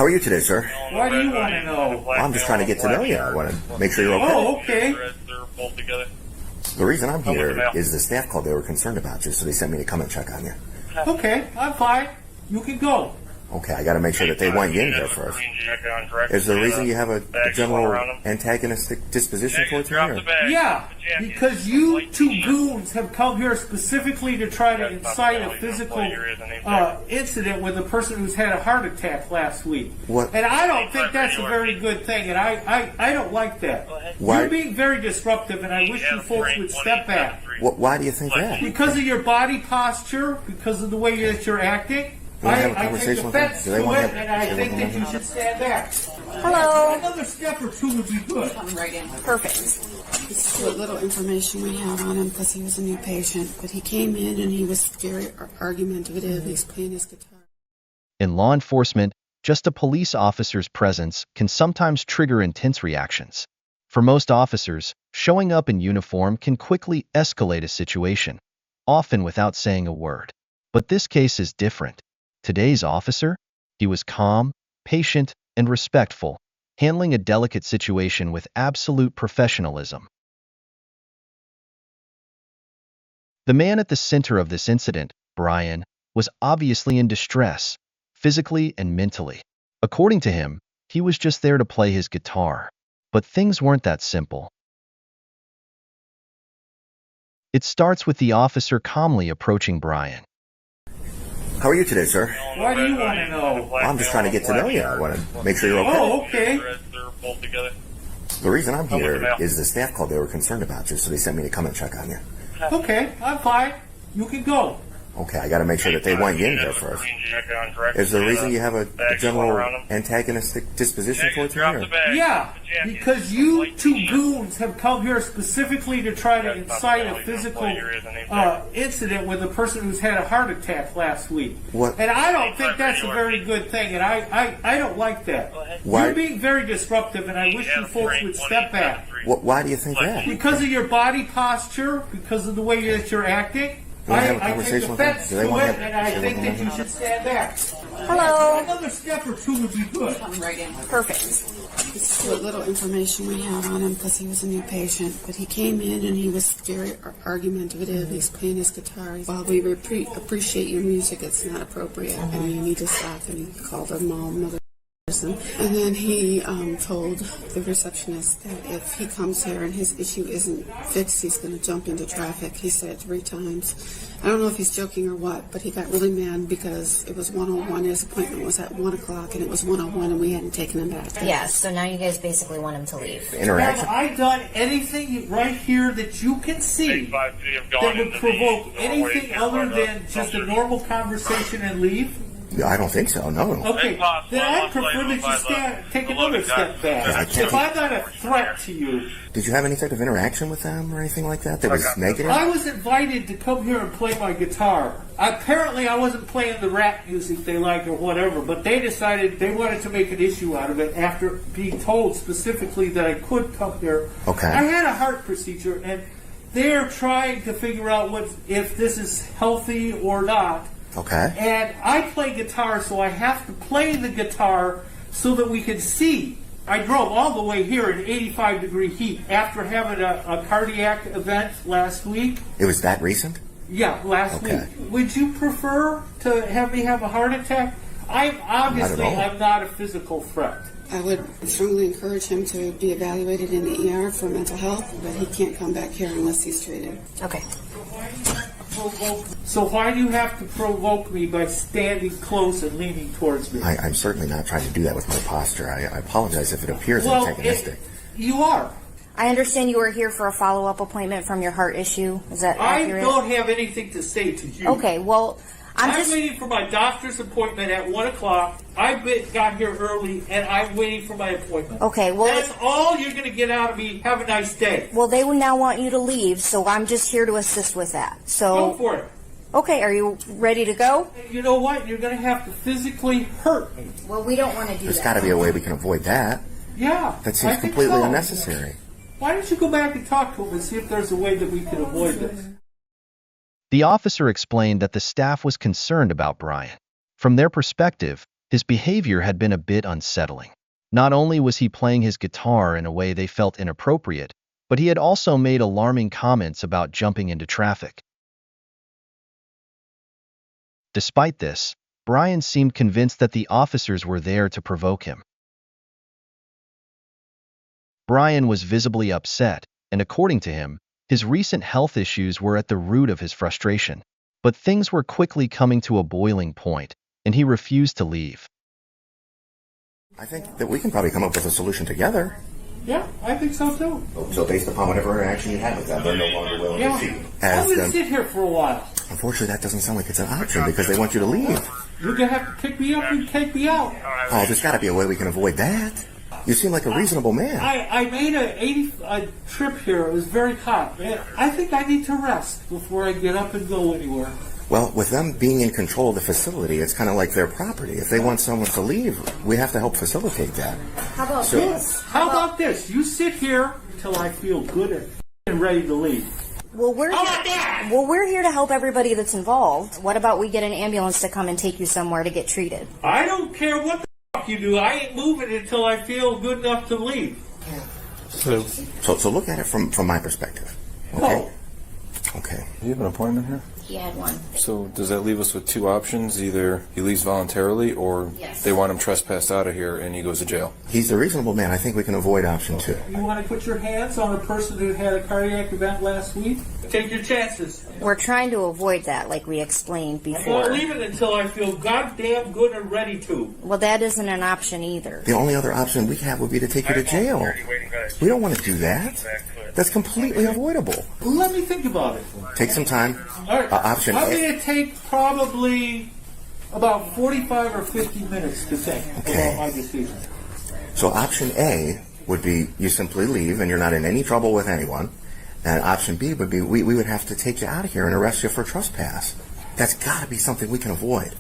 How are you today, sir? Why do you want to know? I'm just trying to get to know you. I want to make sure you're okay. Oh, okay. The reason I'm here is the staff called. They were concerned about you, so they sent me to come and check on you. Okay, I'm fine. You can go. Okay, I got to make sure that they want you in here first. Is there a reason you have a general antagonistic disposition towards me? Or? Yeah, because you two goons have come here specifically to try to incite a physical incident with a person who's had a heart attack last week. What? And I don't think that's a very good thing, and I don't like that. Why? You're being very disruptive, and I wish you folks would step back. Why do you think that? Because of your body posture, because of the way that you're acting. I take offense to it, and I think that you should stand back. Hello. Another step or two would be good. Come right in. Perfect. This is what little information we have on him because he was a new patient. But he came in and he was very argumentative. He's playing his guitar. In law enforcement, just a police officer's presence can sometimes trigger intense reactions. For most officers, showing up in uniform can quickly escalate a situation, often without saying a word. But this case is different. Today's officer, he was calm, patient, and respectful, handling a delicate situation with absolute professionalism. The man at the center of this incident, Brian, was obviously in distress, physically and mentally. According to him, he was just there to play his guitar. But things weren't that simple. It starts with the officer calmly approaching Brian. How are you today, sir? Why do you want to know? I'm just trying to get to know you. I want to make sure you're okay. Oh, okay. The reason I'm here is the staff called. They were concerned about you, so they sent me to come and check on you. Okay, I'm fine. You can go. Okay, I got to make sure that they want you in here first. Is there a reason you have a general antagonistic disposition towards me? Or? Yeah, because you two goons have come here specifically to try to incite a physical incident with a person who's had a heart attack last week. What? And I don't think that's a very good thing, and I don't like that. Why? You're being very disruptive, and I wish you folks would step back. Why do you think that? Because of your body posture, because of the way that you're acting. I take offense to it, and I think that you should stand back. Hello. Another step or two would be good. Come right in. Perfect. This is what little information we have on him because he was a new patient. But he came in and he was very argumentative. He's playing his guitar. While we appreciate your music, it's not appropriate. And you need to stop. And he called her mom, mother. And then he told the receptionist that if he comes here and his issue isn't fixed, he's going to jump into traffic. He said it 3 times. I don't know if he's joking or what, but he got really mad because it was 1:01. His appointment was at 1 o'clock, and it was 1:01, and we hadn't taken him back. Yes, so now you guys basically want him to leave. Interaction. Have I done anything right here that you can see that would provoke anything other than just a normal conversation and leave? I don't think so, no. Okay, then I prefer that you take another step back. If I'm not a threat to you. Did you have any type of interaction with them or anything like that that was negative? I was invited to come here and play my guitar. Apparently I wasn't playing the rap music they like or whatever, but they decided they wanted to make an issue out of it after being told specifically that I could come here. Okay. I had a heart procedure, and they're trying to figure out if this is healthy or not. Okay. And I play guitar, so I have to play the guitar so that we can see. I drove all the way here in 85-degree heat after having a cardiac event last week. It was that recent? Yeah, last week. Would you prefer to have me have a heart attack? I'm not a physical threat. I would strongly encourage him to be evaluated in the ER for mental health, but he can't come back here unless he's treated. Okay. So why do you have to provoke me by standing close and leaning towards me? I'm certainly not trying to do that with my posture. I apologize if it appears antagonistic. You are. I understand you were here for a follow-up appointment from your heart issue. Is that accurate? I don't have anything to say to you. Okay, well, I'm waiting for my doctor's appointment at 1 o'clock. I got here early, and I'm waiting for my appointment. Okay, well... That's all you're going to get out of me. Have a nice day. Well, they would now want you to leave, so I'm just here to assist with that. So go for it. Okay, are you ready to go? You know what? You're going to have to physically hurt me. Well, we don't want to do that. There's got to be a way we can avoid that. Yeah. That seems completely unnecessary. Why don't you go back and talk to him and see if there's a way that we can avoid this? The officer explained that the staff was concerned about Brian. From their perspective, His behavior had been a bit unsettling. Not only was he playing his guitar in a way they felt inappropriate, but he had also made alarming comments about jumping into traffic. Despite this, Brian seemed convinced that the officers were there to provoke him. Brian was visibly upset, and according to him, his recent health issues were at the root of his frustration. But things were quickly coming to a boiling point, and he refused to leave. I think that we can probably come up with a solution together. Yeah, I think so too. So based upon whatever interaction you had with them, they're no longer willing to see you. I'm going to sit here for a while. Unfortunately, that doesn't sound like it's an option because they want you to leave. You're going to have to pick me up and take me out. Oh, there's got to be a way we can avoid that. You seem like a reasonable man. I made a trip here. It was very hot. I think I need to rest before I get up and go anywhere. Well, with them being in control of the facility, it's kind of like their property. If they want someone to leave, we have to help facilitate that. How about this? How about this? You sit here until I feel good and ready to leave. Well, we're here to help everybody that's involved. What about we get an ambulance to come and take you somewhere to get treated? I don't care what the fuck you do. I ain't moving until I feel good enough to leave. So look at it from my perspective. Okay? No. Okay. Do you have an appointment here? He had one. So does that leave us with two options? Either he leaves voluntarily or Yes. they want him trespassed out of here and he goes to jail. He's a reasonable man. I think we can avoid option 2. You want to put your hands on a person who had a cardiac event last week? Take your chances. We're trying to avoid that, like we explained I'm not before. leaving until I feel goddamn good and ready to. Well, that isn't an option either. The only other option we have would be to take you to jail. We don't want to do that. That's completely avoidable. Let me think about it. Take some time. All right. Option I'm A. going to take probably about 45 or 50 minutes to think Okay. about my decision. So option A would be you simply leave and you're not in any trouble with anyone. And option B would be we would have to take you out of here and arrest you for trespass. That's got to be something we can avoid.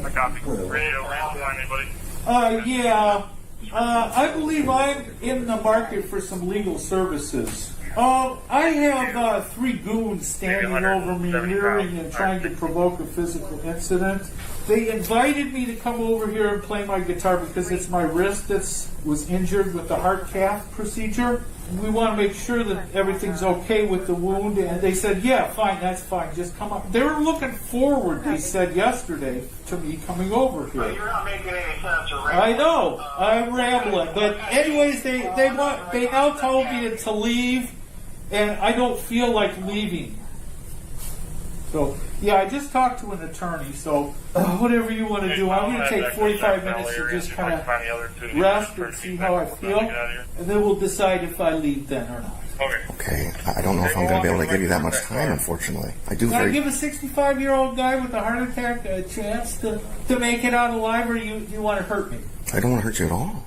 I copy. Ready to round on anybody? Yeah. I believe I'm in the market for some legal services. I have 3 goons standing over me, mirroring and trying to provoke a physical incident. They invited me to come over here and play my guitar because it's my wrist that was injured with the heart cath procedure. We want to make sure that everything's okay with the wound, and they said, yeah, fine, that's fine, just come up. They were looking forward, they said yesterday, to me coming over here. You're not making any sense. I know, I'm rambling, but anyways, they now told me to leave, and I don't feel like leaving. So, yeah, I just talked to an attorney, so whatever you want to do, I'm going to take 45 minutes to just kind of rest and see how I feel, and then we'll decide if I leave then or not. Okay. I don't know if I'm going to be able to give you that much time, unfortunately. I do Can I very... give a 65-year-old guy with a heart attack a chance to make it out alive, or you want to hurt me? I don't want to hurt you at all.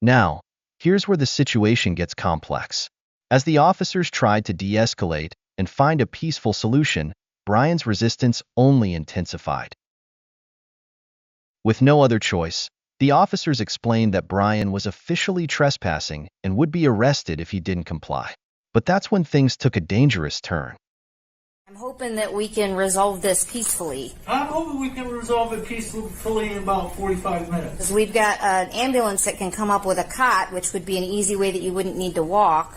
Now, here's where the situation gets complex. As the officers tried to de-escalate and find a peaceful solution, Brian's resistance only intensified. With no other choice, the officers explained that Brian was officially trespassing and would be arrested if he didn't comply. But that's when things took a dangerous turn. I'm hoping that we can resolve this peacefully. I'm hoping we can resolve it peacefully in about 45 minutes. Because we've got an ambulance that can come up with a cot, which would be an easy way that you wouldn't need to walk.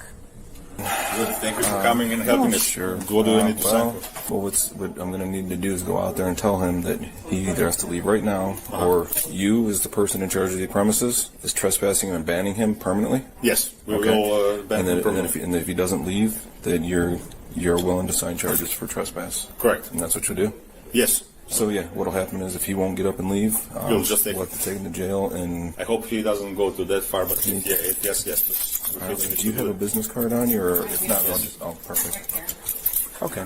Good. Thank you for coming and helping us. Sure. What do we need to sign for? Well, what I'm going to need to do is go out there and tell him that he either has to leave right now, or you, as the person in charge of the premises, is trespassing and banning him permanently. Yes, we Okay. will ban And him then permanently. if he doesn't leave, then you're willing to sign charges for trespass. Correct. And that's what you'll do. Yes. So yeah, what'll happen is if he won't get up and leave, You'll just take we'll have to take him to jail. And I hope he doesn't go to that far, but yes, please. do you have a business card on you, or if not, I'll just perfect. Okay.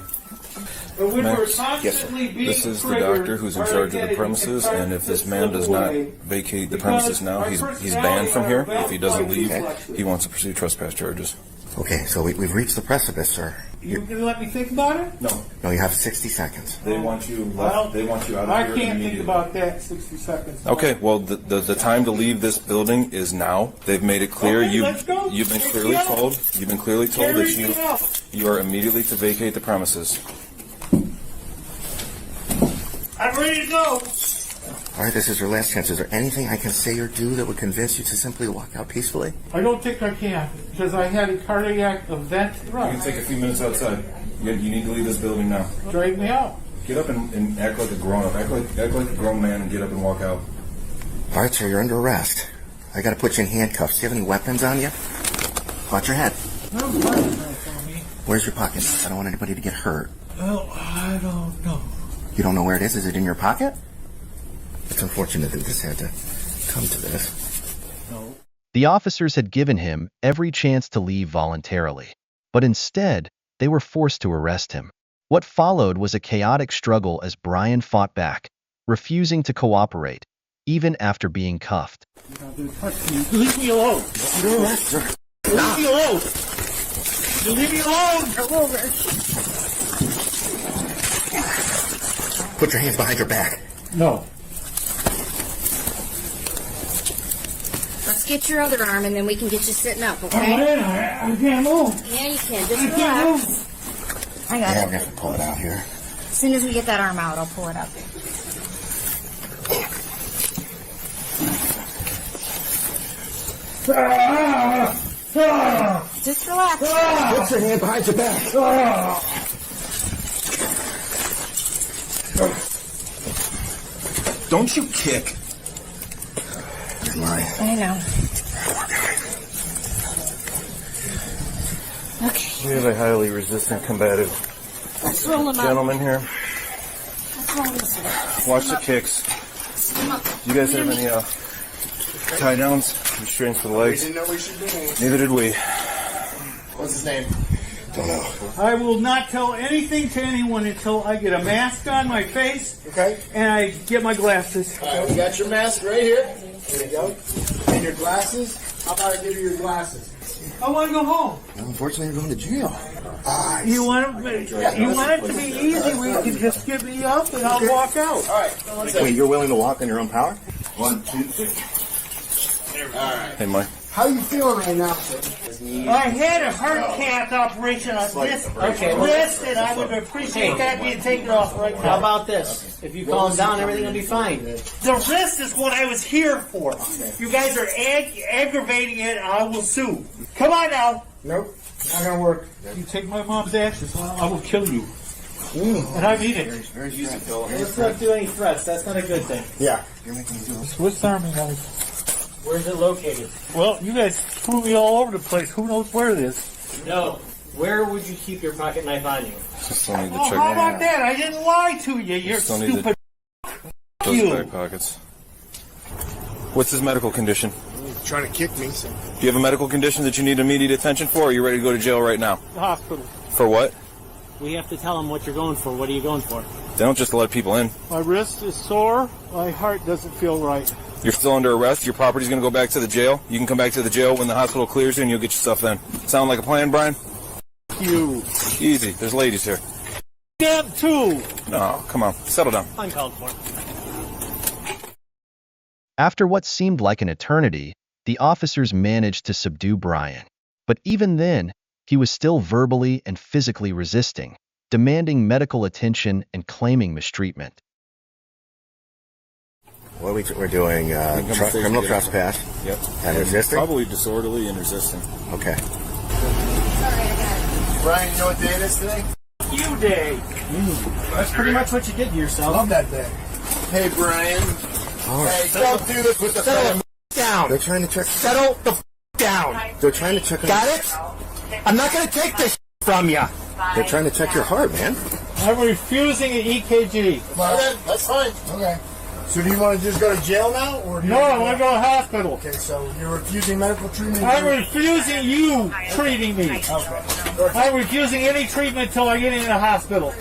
But when Max, we're constantly being This is the triggered, doctor who's in or charge of the getting premises, encouraged and if this to man slip does not away, vacate the because premises now, our he's personality banned from here. and our If he doesn't leave, values he wants to pursue trespass charges. Okay, so we've reached the precipice, sir. You can let me think about it? No, No, you have 60 seconds. they want you Well, out of I here can't think immediately. about that in 60 seconds. Okay, well, the time to leave this building is now. They've made it clear. Okay, let's go. You've been Take clearly me out. told. You've been clearly told Carry that me out. you are immediately to vacate the premises. I'm ready to go. All right, this is your last chance. Is there anything I can say or do that would convince you to simply walk out peacefully? I don't think I can, because I had a cardiac event. You can take a few minutes outside. You need to leave this building now. Drag me out. Get up and act like a grown-up. Act like a grown man and get up and walk out. All right, sir, you're under arrest. I got to put you in handcuffs. Do you have any weapons on you? Watch your head. No weapons on me. Where's your pocket? I don't want anybody to get hurt. Well, I don't know. You don't know where it is? Is it in your pocket? It's unfortunate that this had to come to this. No. The officers had given him every chance to leave voluntarily, but instead, they were forced to arrest him. What followed was a chaotic struggle as Brian fought back, refusing to cooperate, even after being cuffed. Leave me alone. You're arrested. Leave me alone. You leave me alone. Put your hands behind your back. No. Let's get your other arm, and then we can get you sitting up, I okay? can't move. Yeah, you can. Just I can't relax. move. I got Yeah, it. I'm going to pull it out here. As soon as we get that arm out, I'll pull it up. Just relax. Put your hand behind your back. Don't you kick. Good line. I know. Okay, We have a highly resistant combative let's roll him up. gentleman here. Let's roll this up. Watch the kicks. Come up. Do you guys have any tie downs, restraints for the legs? Didn't know we should do it. Neither did we. What's his name? Don't know. I will not tell anything to anyone until I get a mask on my face Okay. and I get my glasses. All right, we got your mask right here. There you go. And your glasses. How about I give you your glasses? I want to go home. Well, unfortunately, you're going to jail. You want it to be easy where you can just get me up and I'll walk out. All right. Wait, you're willing to walk on your own power? 1, 2, 3. Hey, Mike. How you feeling right now, sir? I had a heart cath operation on this wrist, and I would appreciate that being taken off right now. How about this? If you calm down, everything will be fine. The wrist is what I was here for. You guys are aggravating it, I will sue. Come on now. Nope. Not gonna work. You take my mom's ashes, I will kill you. And I mean it. Let's not do any threats. That's not a good thing. Yeah. Swiss Army knife. Where's it located? Well, you guys threw me all over the place. Who knows where it is? No. Where would you keep your pocket knife on you? Still need to Oh, check how about that? I didn't lie to you. You're Still need to- stupid. those you. back pockets. What's his medical condition? He's trying to kick me. So. Do you have a medical condition that you need immediate attention for, or are you ready to go to jail right now? The hospital. For what? We have to tell them what you're going for. What are you going for? They don't just let people in. My wrist is sore. My heart doesn't feel right. You're still under arrest. Your property's going to go back to the jail. You can come back to the jail when the hospital clears you, and you'll get your stuff then. Sound like a plan, Brian? You. Easy. There's ladies here. Them too. No, come on. Settle down. Uncalled for. After what seemed like an eternity, the officers managed to subdue Brian. But even then, he was still verbally and physically resisting, demanding medical attention and claiming mistreatment. What we're doing, criminal trespass Yep. and resisting? Probably disorderly and resisting. Okay. Brian, you know what day it is today? You day. That's pretty much what you did to yourself. Love that day. Hey, Brian. All right. Hey, don't do this with the phone. They're trying to check. Settle the down. They're trying to check. Got it? I'm not gonna take this from you. They're trying to check your heart, man. I'm refusing an EKG. Okay, that's fine. Okay. So do you want to just go to jail now, or do you No, I want to go to the hospital. Okay, so you're refusing medical treatment. I'm refusing you treating me. Okay. I'm refusing any treatment until I get into the hospital.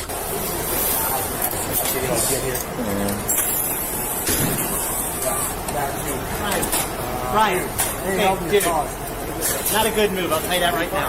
Ryan, hey, dude. Not a good move. I'll tell you that right now.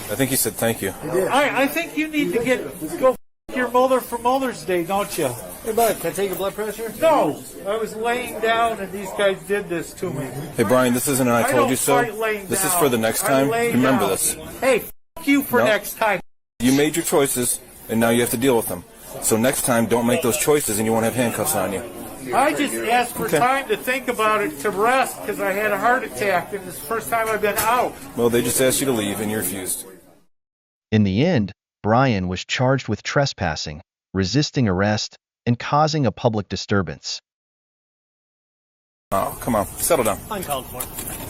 I think he said thank you. I think you need to go f- your mother for Mother's Day, don't you? Hey, bud, can I take your blood pressure? No, I was laying down and these guys did this to me. Hey, Brian, this isn't an I told don't you so. fight laying This is down. for the next I time. lay Remember down. this. Hey, f- you for No. next time. You made your choices, and now you have to deal with them. So next time, don't make those choices, and you won't have handcuffs on you. I just asked for time to think about it, to rest, because I had a heart attack, and it's the first time I've been out. Well, they just asked you to leave, and you refused. In the end, Brian was charged with trespassing, resisting arrest, and causing a public disturbance. Oh, come on. Settle down. Uncalled for.